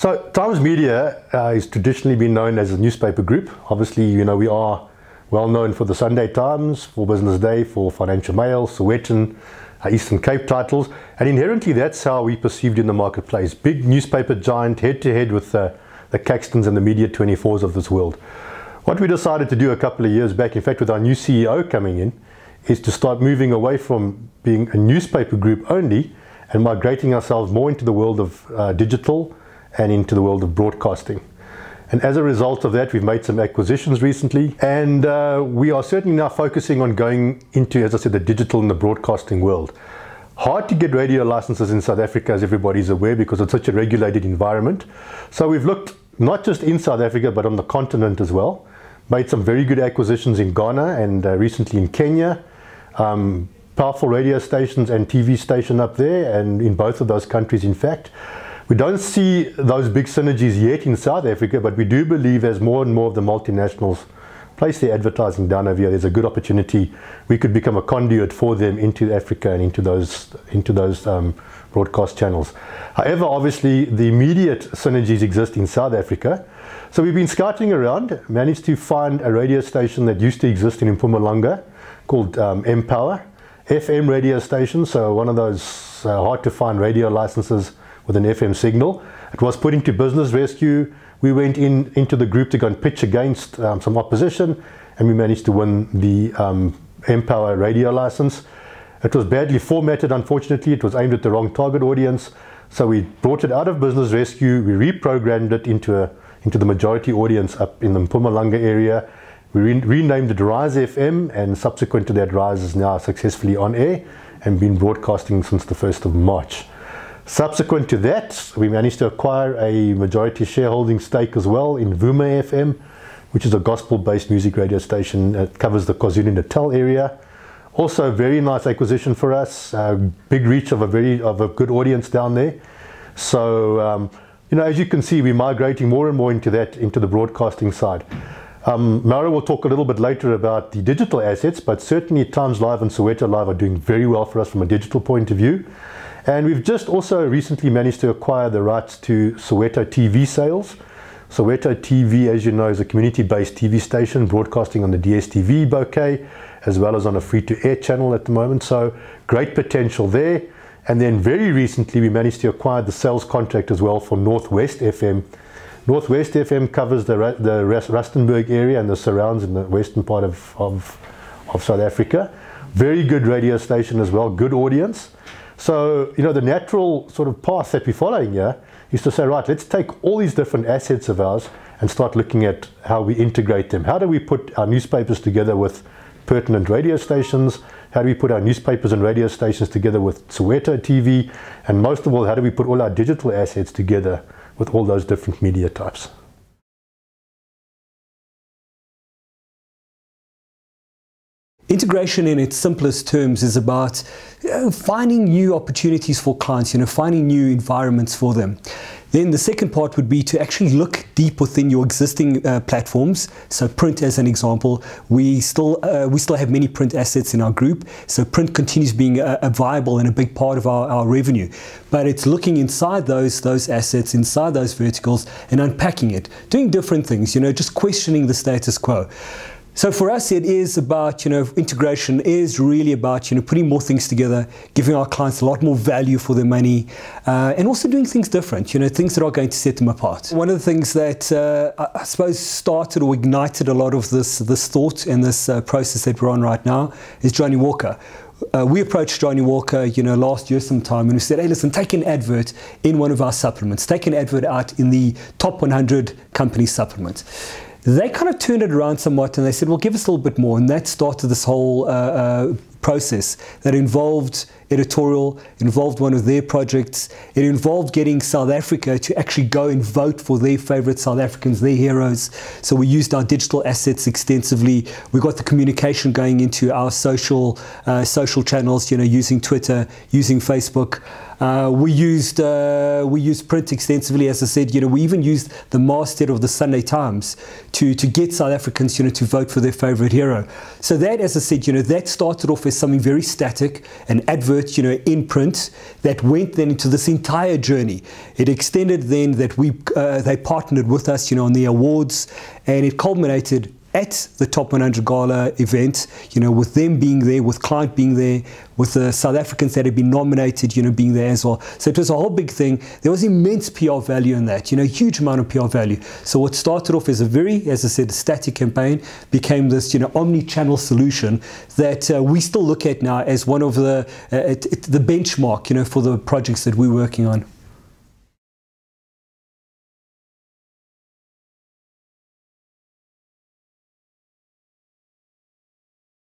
So Times Media is traditionally been known as a newspaper group. Obviously, you know, we are well known for the Sunday Times, for Business Day, for Financial Mail, Sowetan, Eastern Cape titles, and inherently that's how we perceived in the marketplace. Big newspaper giant, head-to-head with the Caxtons and the Media 24s of this world. What we decided to do a couple of years back, in fact with our new CEO coming in, is to start moving away from being a newspaper group only and migrating ourselves more into the world of digital and into the world of broadcasting. And as a result of that, we've made some acquisitions recently, and we are certainly now focusing on going into, as I said, the digital and the broadcasting world. Hard to get radio licenses in South Africa, as everybody's aware, because it's such a regulated environment. So we've looked not just in South Africa, but on the continent as well. Made some very good acquisitions in Ghana and recently in Kenya. Powerful radio stations and TV station up there, and in both of those countries, in fact. We don't see those big synergies yet in South Africa, but we do believe as more and more of the multinationals place their advertising down over here, there's a good opportunity we could become a conduit for them into Africa and into those broadcast channels. However, obviously the immediate synergies exist in South Africa. So we've been scouting around, managed to find a radio station that used to exist in Mpumalanga called MPower, FM radio station, so one of those hard to find radio licenses with an FM signal. It was put into business rescue. We went into the group to go and pitch against some opposition, and we managed to win the MPower radio license. It was badly formatted, unfortunately. It was aimed at the wrong target audience. So we brought it out of business rescue. We reprogrammed it into the majority audience up in the Mpumalanga area. We renamed it Rise FM, and subsequent to that, Rise is now successfully on air and been broadcasting since the 1st of March. Subsequent to that, we managed to acquire a majority shareholding stake as well in Vuma FM, which is a gospel-based music radio station that covers the Kwa Zulu Natal area. Also a very nice acquisition for us, big reach of a good audience down there. So, you know, as you can see, we're migrating more and more into the broadcasting side. Mara will talk a little bit later about the digital assets, but certainly Times Live and Soweto Live are doing very well for us from a digital point of view. And we've just also recently managed to acquire the rights to Soweto TV sales. Soweto TV, as you know, is a community-based TV station broadcasting on the DSTV bouquet, as well as on a free-to-air channel at the moment. So great potential there. And then very recently, we managed to acquire the sales contract as well for Northwest FM. Northwest FM covers the Rustenburg area and the surrounds in the western part of South Africa. Very good radio station as well, good audience. So, you know, the natural sort of path that we're following here is to say, right, let's take all these different assets of ours and start looking at how we integrate them. How do we put our newspapers together with pertinent radio stations? How do we put our newspapers and radio stations together with Soweto TV? And most of all, how do we put all our digital assets together with all those different media types? Integration in its simplest terms is about finding new opportunities for clients, finding new environments for them. Then the second part would be to actually look deep within your existing platforms. So print as an example, we still have many print assets in our group. So print continues being a viable and a big part of our revenue. But it's looking inside those assets, inside those verticals, and unpacking it, doing different things, just questioning the status quo. So for us, it is about, integration is really about, putting more things together, giving our clients a lot more value for their money, and also doing things different, things that are going to set them apart. One of the things that I suppose started or ignited a lot of this thought and this process that we're on right now is Johnny Walker. We approached Johnny Walker, last year sometime, and we said, hey, listen, take an advert in one of our supplements, take an advert out in the top 100 company supplement. They kind of turned it around somewhat and they said, well, give us a little bit more. And that started this whole process that involved editorial, involved one of their projects. It involved getting South Africa to actually go and vote for their favorite South Africans, their heroes. So we used our digital assets extensively. We got the communication going into our social channels, using Twitter, using Facebook. We used print extensively, as I said. We even used the masthead of the Sunday Times to get South Africans, to vote for their favourite hero. So that, as I said, that started off as something very static, an advert, in print, that went then into this entire journey. It extended then that they partnered with us, on the awards, and it culminated at the Top 100 Gala event, with them being there, with Client being there, with the South Africans that had been nominated, being there as well. So it was a whole big thing. There was immense PR value in that, huge amount of PR value. So what started off as a very, as I said, static campaign became this, omni-channel solution that we still look at now as one of the benchmark, for the projects that we're working on.